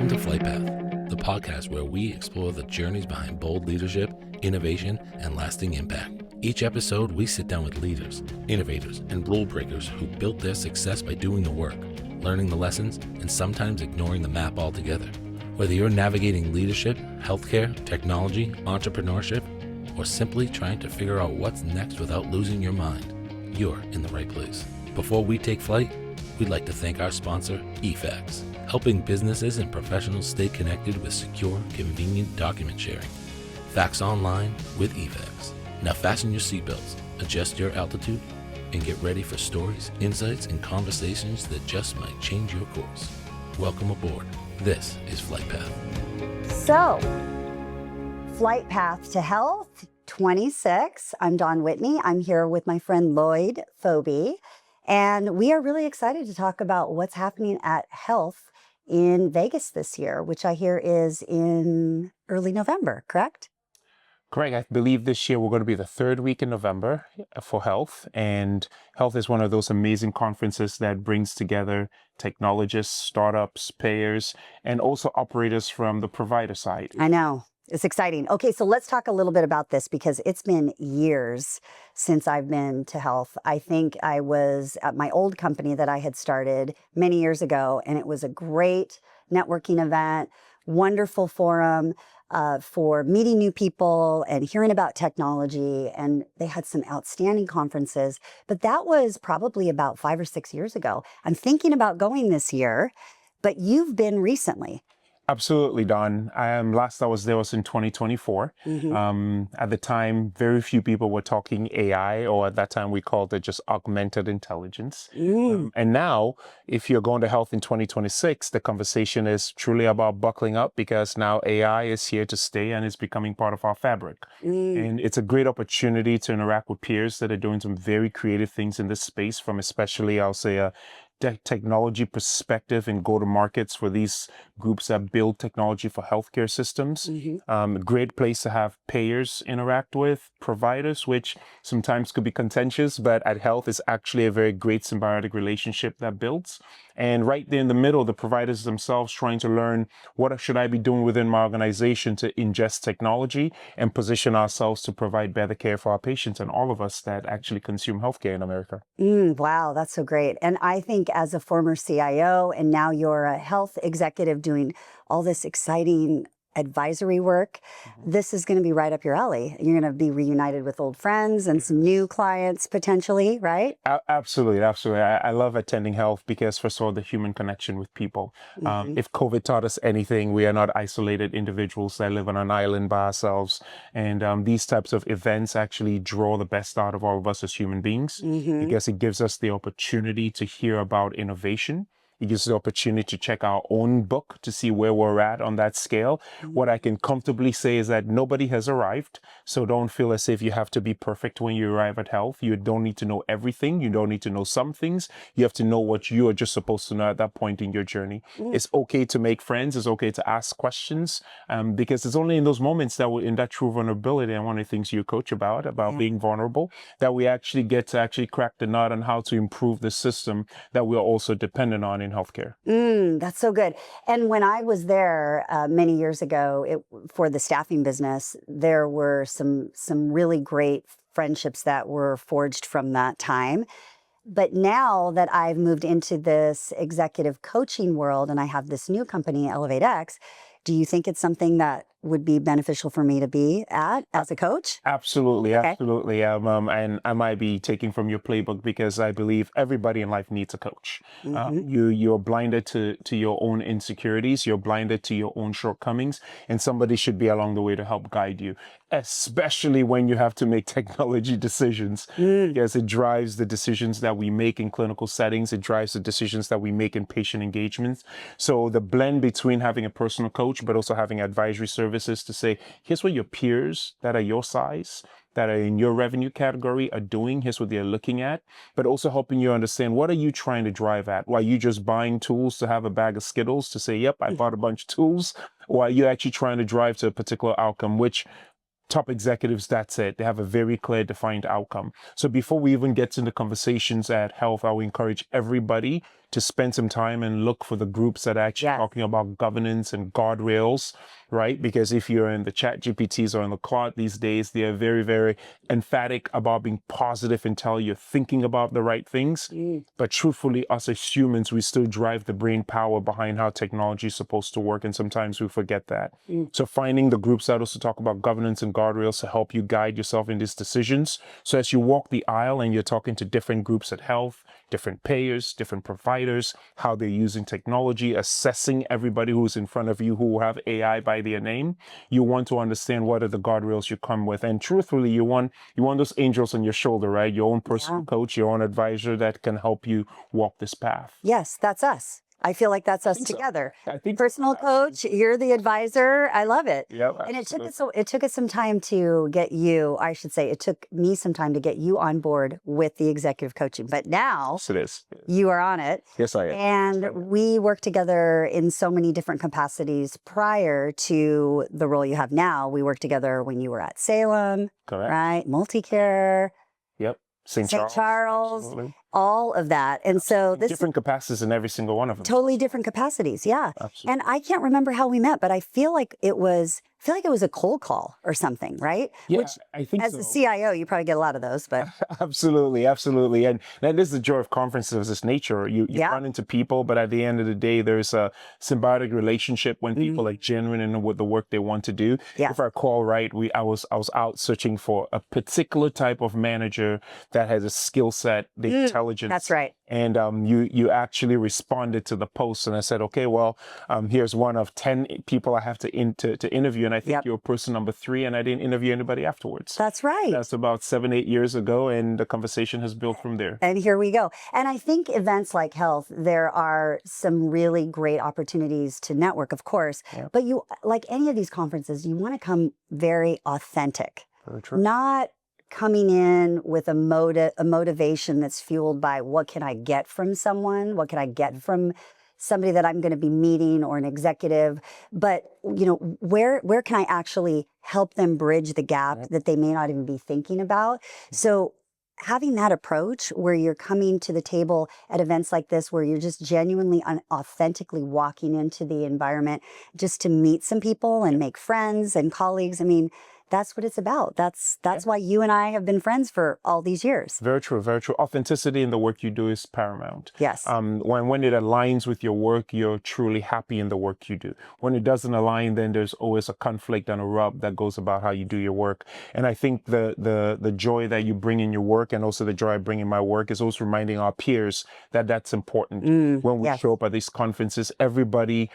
Welcome to Flight Path, the podcast where we explore the journeys behind bold leadership, innovation, and lasting impact. Each episode, we sit down with leaders, innovators, and rule breakers who built their success by doing the work, learning the lessons, and sometimes ignoring the map altogether. Whether you're navigating leadership, healthcare, technology, entrepreneurship, or simply trying to figure out what's next without losing your mind, you're in the right place. Before we take flight, we'd like to thank our sponsor, eFax, helping businesses and professionals stay connected with secure, convenient document sharing. Fax online with eFax. Now fasten your seatbelts, adjust your altitude, and get ready for stories, insights, and conversations that just might change your course. Welcome aboard. This is Flight Path. So, Flight Path to Health 26. I'm Dawn Whitney. I'm here with my friend Lloyd Fobi, and we are really excited to talk about what's happening at Health in Vegas this year, which I hear is in early November, correct? Correct. I believe this year we're going to be the third week in November for Health. And Health is one of those amazing conferences that brings together technologists, startups, payers, and also operators from the provider side. I know. It's exciting. Okay, so let's talk a little bit about this because it's been years since I've been to Health. I think I was at my old company that I had started many years ago, and it was a great networking event, wonderful forum for meeting new people and hearing about technology. And they had some outstanding conferences, but that was probably about 5 or 6 years ago. I'm thinking about going this year, but you've been recently. Absolutely, Don. Last I was there was in 2024. At the time, very few people were talking AI, or at that time we called it just augmented intelligence. And now, if you're going to Health in 2026, the conversation is truly about buckling up because now AI is here to stay and is becoming part of our fabric. And it's a great opportunity to interact with peers that are doing some very creative things in this space, from especially, I'll say, a technology perspective and go-to-markets for these groups that build technology for healthcare systems. A great place to have payers interact with, providers, which sometimes could be contentious, but at Health is actually a very great symbiotic relationship that builds. And right there in the middle, the providers themselves trying to learn, what should I be doing within my organization to ingest technology and position ourselves to provide better care for our patients and all of us that actually consume healthcare in America. Wow, that's so great. And I think as a former CIO, and now you're a health executive doing all this exciting advisory work, this is going to be right up your alley. You're going to be reunited with old friends and some new clients potentially, right? Absolutely. I love attending Health because, first of all, the human connection with people. If COVID taught us anything, we are not isolated individuals that live on an island by ourselves. And these types of events actually draw the best out of all of us as human beings because it gives us the opportunity to hear about innovation. It gives the opportunity to check our own book to see where we're at on that scale. What I can comfortably say is that nobody has arrived. So don't feel as if you have to be perfect when you arrive at Health. You don't need to know everything. You don't need to know some things. You have to know what you are just supposed to know at that point in your journey. It's okay to make friends. It's okay to ask questions because it's only in those moments that we're in that true vulnerability. And one of the things you coach about being vulnerable, that we actually get to actually crack the nut on how to improve the system that we're also dependent on in healthcare. That's so good. And when I was there many years ago for the staffing business, there were some really great friendships that were forged from that time. But now that I've moved into this executive coaching world and I have this new company, ElevateX, do you think it's something that would be beneficial for me to be at as a coach? Absolutely. And I might be taking from your playbook because I believe everybody in life needs a coach. You're blinded to your own insecurities. You're blinded to your own shortcomings, and somebody should be along the way to help guide you, especially when you have to make technology decisions, because it drives the decisions that we make in clinical settings. It drives the decisions that we make in patient engagements. So the blend between having a personal coach, but also having advisory services to say, here's what your peers that are your size, that are in your revenue category are doing. Here's what they're looking at, but also helping you understand, what are you trying to drive at? Why are you just buying tools to have a bag of Skittles to say, yep, I bought a bunch of tools? Or are you actually trying to drive to a particular outcome, which top executives, that's it. They have a very clear, defined outcome. So before we even get into conversations at Health, I would encourage everybody to spend some time and look for the groups that are actually talking about governance and guardrails, right? Because if you're in the chat GPTs or in the Claude these days, they are very, very emphatic about being positive until you're thinking about the right things. But truthfully, us as humans, we still drive the brain power behind how technology is supposed to work. And sometimes we forget that. So finding the groups that also talk about governance and guardrails to help you guide yourself in these decisions. So as you walk the aisle and you're talking to different groups at health, different payers, different providers, how they're using technology, assessing everybody who's in front of you who have AI by their name, you want to understand what are the guardrails you come with. And truthfully, you want those angels on your shoulder, right? Your own personal coach, your own advisor that can help you walk this path. Yes, that's us. I feel like that's us together. I think personal coach, you're the advisor. I love it. Yep, and it took us some time to get you, I should say, it took me some time to get you on board with the executive coaching. But now yes, it is. You are on it. Yes, I am. And we work together in so many different capacities prior to the role you have now. We worked together when you were at Salem, correct, right? Multicare. Yep. St. Charles, absolutely. All of that. And so this different capacities in every single one of them. Totally different capacities. Yeah. Absolutely. And I can't remember how we met, but I feel like it was a cold call or something, right? Yeah, Which, I think as a CIO, you probably get a lot of those, but absolutely. And that is the joy of conferences of this nature. You run into people, but at the end of the day, there's a symbiotic relationship when people are genuine in what the work they want to do. Yeah. If I recall right, I was out searching for a particular type of manager that has a skill set, the intelligence. That's right. And you actually responded to the post, and I said, okay, well, here's one of 10 people I have to interview, and I think you're person number 3, and I didn't interview anybody afterwards. That's right. That's about 7-8 years ago, and the conversation has built from there. And here we go. And I think events like health, there are some really great opportunities to network, of course. Yep. But you, like any of these conferences, you want to come very authentic. Very true. Not coming in with a motivation that's fueled by what can I get from someone? What can I get from somebody that I'm going to be meeting or an executive? But, you know, where can I actually help them bridge the gap that they may not even be thinking about? So having that approach where you're coming to the table at events like this, where you're just genuinely authentically walking into the environment just to meet some people and make friends and colleagues. I mean, that's what it's about. That's why you and I have been friends for all these years. Very true, very true. Authenticity in the work you do is paramount. Yes. When it aligns with your work, you're truly happy in the work you do. When it doesn't align, then there's always a conflict and a rub that goes about how you do your work. And I think the joy that you bring in your work, and also the joy I bring in my work, is also reminding our peers that that's important. When we show up at these conferences, everybody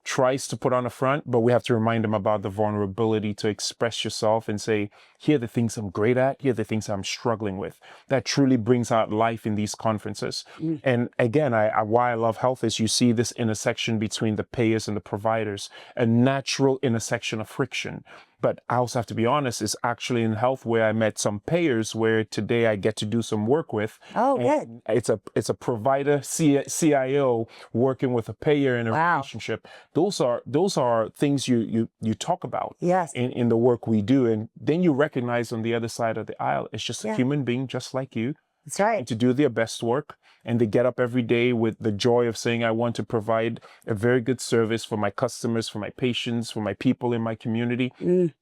tries to put on a front, but we have to remind them about the vulnerability to express yourself and say, here are the things I'm great at, here are the things I'm struggling with. That truly brings out life in these conferences. And again, why I love health is you see this intersection between the payers and the providers, a natural intersection of friction. But I also have to be honest, it's actually in health where I met some payers where today I get to do some work with. Oh, good. It's a provider, CIO working with a payer in a relationship. Those are things you talk about in the work we do. And then you recognize on the other side of the aisle, it's just a human being just like you. That's right. And to do their best work. And they get up every day with the joy of saying, I want to provide a very good service for my customers, for my patients, for my people in my community.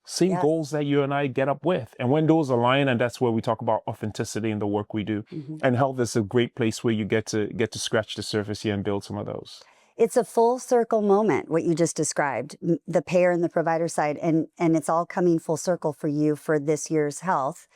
Same goals that you and I get up with. And when those align, and that's where we talk about authenticity in the work we do. And health is a great place where you get to scratch the surface here and build some of those. It's a full circle moment, what you just described, the payer and the provider side. And it's all coming full circle for you for this year's health.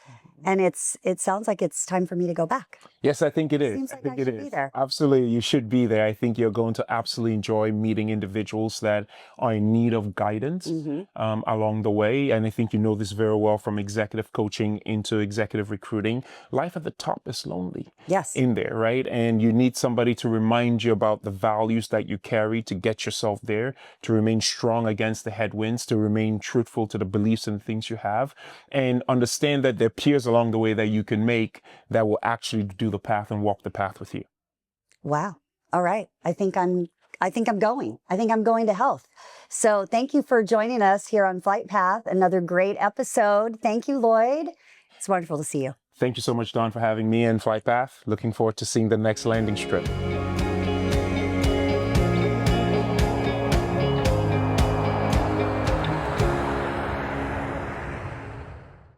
And it sounds like it's time for me to go back. Yes, I think it is. Seems like I think I should it is. be there. Absolutely, you should be there. I think you're going to absolutely enjoy meeting individuals that are in need of guidance along the way. And I think you know this very well from executive coaching into executive recruiting. Life at the top is lonely. Yes. In there, right? And you need somebody to remind you about the values that you carry to get yourself there, to remain strong against the headwinds, to remain truthful to the beliefs and things you have, and understand that there are peers along the way that you can make that will actually do the path and walk the path with you. Wow. All right. I think I'm going. I think I'm going to health. So thank you for joining us here on Flight Path. Another great episode. Thank you, Lloyd. It's wonderful to see you. Thank you so much, Dawn, for having me in Flight Path. Looking forward to seeing the next landing strip.